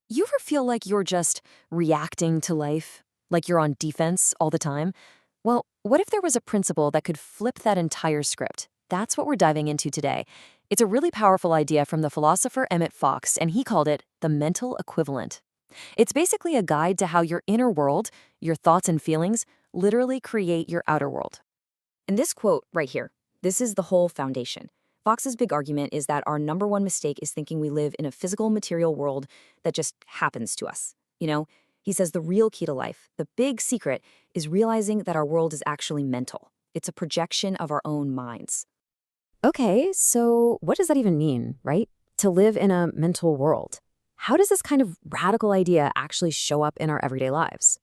You ever feel like you're just reacting to life? Like you're on defense all the time? Well, what if there was a principle that could flip that entire script? That's what we're diving into today. It's a really powerful idea from the philosopher Emmet Fox, and he called it the mental equivalent. It's basically a guide to how your inner world, your thoughts and feelings, literally create your outer world. And this quote right here, this is the whole foundation. Fox's big argument is that our number one mistake is thinking we live in a physical material world that just happens to us. He says the real key to life, the big secret, is realizing that our world is actually mental. It's a projection of our own minds. Okay, so what does that even mean, right? To live in a mental world. How does this kind of radical idea actually show up in our everyday lives?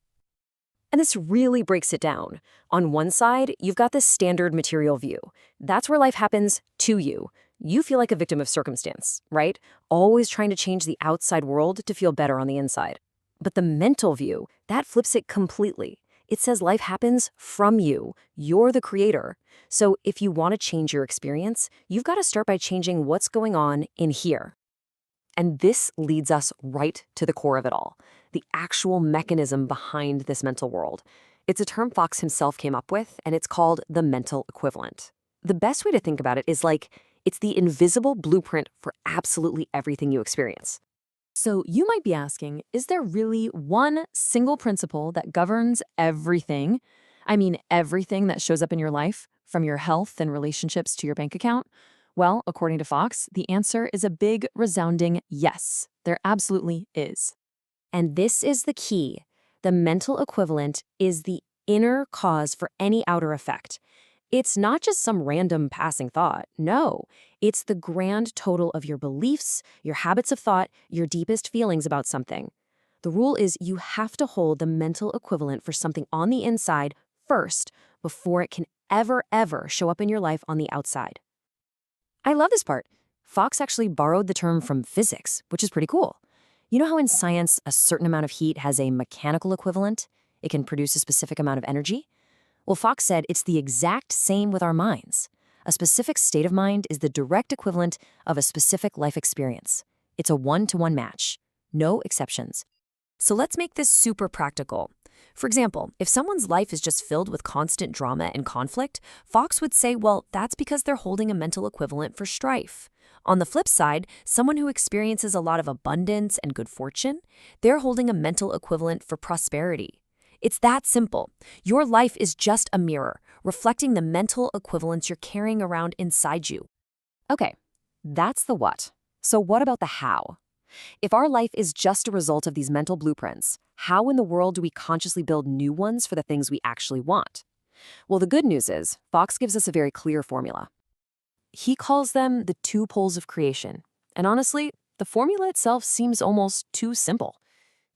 And this really breaks it down. On one side, you've got this standard material view. That's where life happens to you. You feel like a victim of circumstance, right? Always trying to change the outside world to feel better on the inside. But the mental view, that flips it completely. It says life happens from you. You're the creator. So if you want to change your experience, you've got to start by changing what's going on in here. And this leads us right to the core of it all, the actual mechanism behind this mental world. It's a term Fox himself came up with, and it's called the mental equivalent. The best way to think about it is like it's the invisible blueprint for absolutely everything you experience. So you might be asking, is there really one single principle that governs everything? I mean, everything that shows up in your life, from your health and relationships to your bank account? Well, according to Fox, the answer is a big, resounding yes. There absolutely is. And this is the key. The mental equivalent is the inner cause for any outer effect. It's not just some random passing thought. No, it's the grand total of your beliefs, your habits of thought, your deepest feelings about something. The rule is you have to hold the mental equivalent for something on the inside first before it can ever show up in your life on the outside. I love this part. Fox actually borrowed the term from physics, which is pretty cool. You know how in science, a certain amount of heat has a mechanical equivalent? It can produce a specific amount of energy? Well, Fox said it's the exact same with our minds. A specific state of mind is the direct equivalent of a specific life experience. It's a one-to-one match. No exceptions. So let's make this super practical. For example, if someone's life is just filled with constant drama and conflict, Fox would say, well, that's because they're holding a mental equivalent for strife. On the flip side, someone who experiences a lot of abundance and good fortune, they're holding a mental equivalent for prosperity. It's that simple. Your life is just a mirror, reflecting the mental equivalents you're carrying around inside you. Okay, that's the what. So what about the how? If our life is just a result of these mental blueprints, how in the world do we consciously build new ones for the things we actually want? Well, the good news is, Fox gives us a very clear formula. He calls them the two poles of creation. And honestly, the formula itself seems almost too simple.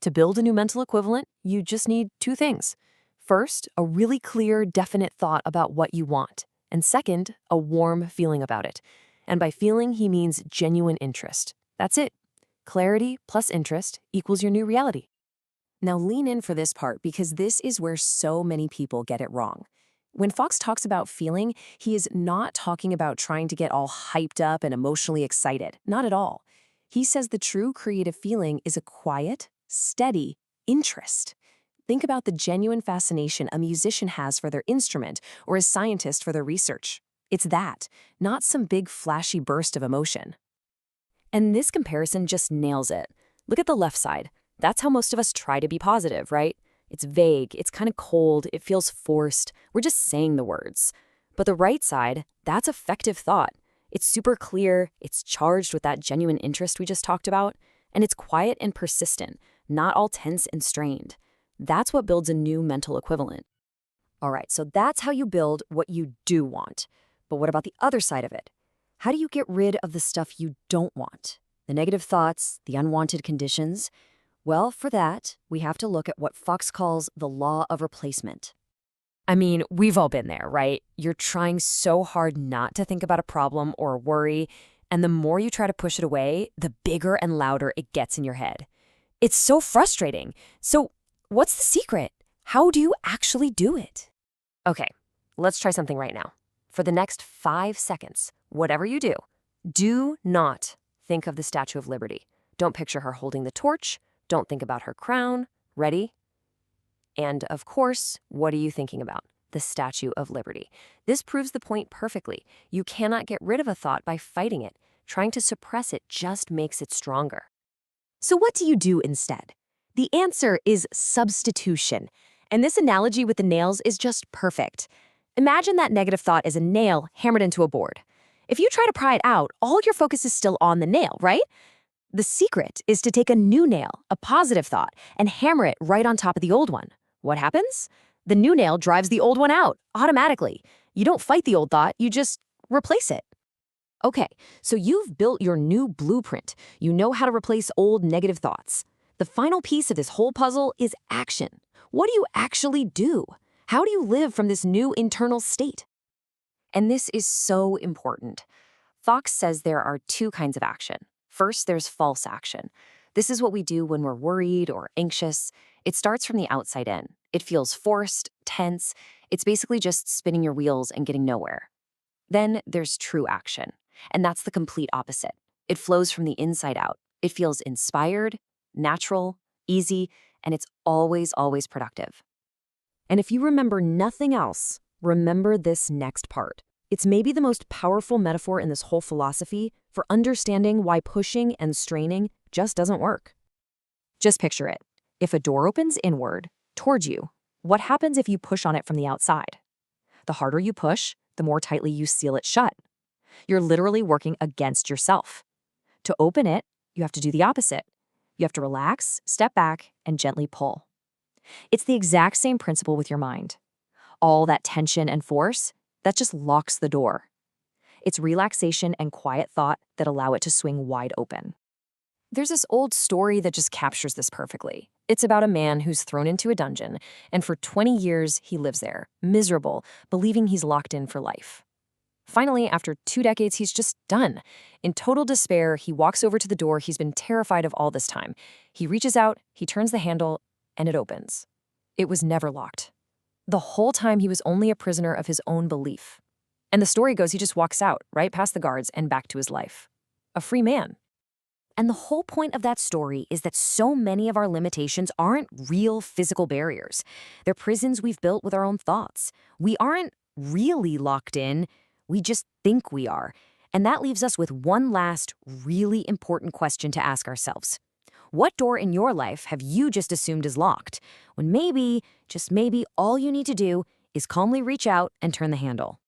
To build a new mental equivalent, you just need two things. First, a really clear, definite thought about what you want. And second, a warm feeling about it. And by feeling, he means genuine interest. That's it. Clarity plus interest equals your new reality. Now lean in for this part because this is where so many people get it wrong. When Fox talks about feeling, he is not talking about trying to get all hyped up and emotionally excited. Not at all. He says the true creative feeling is a quiet, steady interest. Think about the genuine fascination a musician has for their instrument or a scientist for their research. It's that, not some big flashy burst of emotion. And this comparison just nails it. Look at the left side. That's how most of us try to be positive, right? It's vague, it's kind of cold, it feels forced. We're just saying the words. But the right side, that's effective thought. It's super clear, it's charged with that genuine interest we just talked about, and it's quiet and persistent, not all tense and strained. That's what builds a new mental equivalent. All right, so that's how you build what you do want. But what about the other side of it? How do you get rid of the stuff you don't want? The negative thoughts, the unwanted conditions? Well, for that, we have to look at what Fox calls the law of replacement. I mean, we've all been there, right? You're trying so hard not to think about a problem or a worry, and the more you try to push it away, the bigger and louder it gets in your head. It's so frustrating. So, what's the secret? How do you actually do it? Okay, let's try something right now. For the next 5 seconds, whatever you do not think of the Statue of Liberty. Don't picture her holding the torch. Don't think about her crown. Ready? And of course, what are you thinking about? The Statue of Liberty. This proves the point perfectly. You cannot get rid of a thought by fighting it. Trying to suppress it just makes it stronger. So what do you do instead? The answer is substitution. And this analogy with the nails is just perfect. Imagine that negative thought as a nail hammered into a board. If you try to pry it out, all your focus is still on the nail, right? The secret is to take a new nail, a positive thought, and hammer it right on top of the old one. What happens? The new nail drives the old one out, automatically. You don't fight the old thought, you just replace it. Okay, so you've built your new blueprint. You know how to replace old negative thoughts. The final piece of this whole puzzle is action. What do you actually do? How do you live from this new internal state? And this is so important. Fox says there are two kinds of action. First, there's false action. This is what we do when we're worried or anxious. It starts from the outside in. It feels forced, tense. It's basically just spinning your wheels and getting nowhere. Then there's true action, and that's the complete opposite. It flows from the inside out. It feels inspired, natural, easy, and it's always, always productive. And if you remember nothing else, remember this next part. It's maybe the most powerful metaphor in this whole philosophy for understanding why pushing and straining just doesn't work. Just picture it. If a door opens inward, towards you, what happens if you push on it from the outside? The harder you push, the more tightly you seal it shut. You're literally working against yourself. To open it, you have to do the opposite. You have to relax, step back, and gently pull. It's the exact same principle with your mind. All that tension and force, that just locks the door. It's relaxation and quiet thought that allow it to swing wide open. There's this old story that just captures this perfectly. It's about a man who's thrown into a dungeon, and for 20 years he lives there, miserable, believing he's locked in for life. Finally, after 2 decades, he's just done. In total despair, he walks over to the door he's been terrified of all this time. He reaches out, he turns the handle, and it opens. It was never locked. The whole time he was only a prisoner of his own belief. And the story goes he just walks out, right past the guards and back to his life. A free man. And the whole point of that story is that so many of our limitations aren't real physical barriers. They're prisons we've built with our own thoughts. We aren't really locked in, we just think we are. And that leaves us with one last really important question to ask ourselves. What door in your life have you just assumed is locked, when maybe, just maybe, all you need to do is calmly reach out and turn the handle?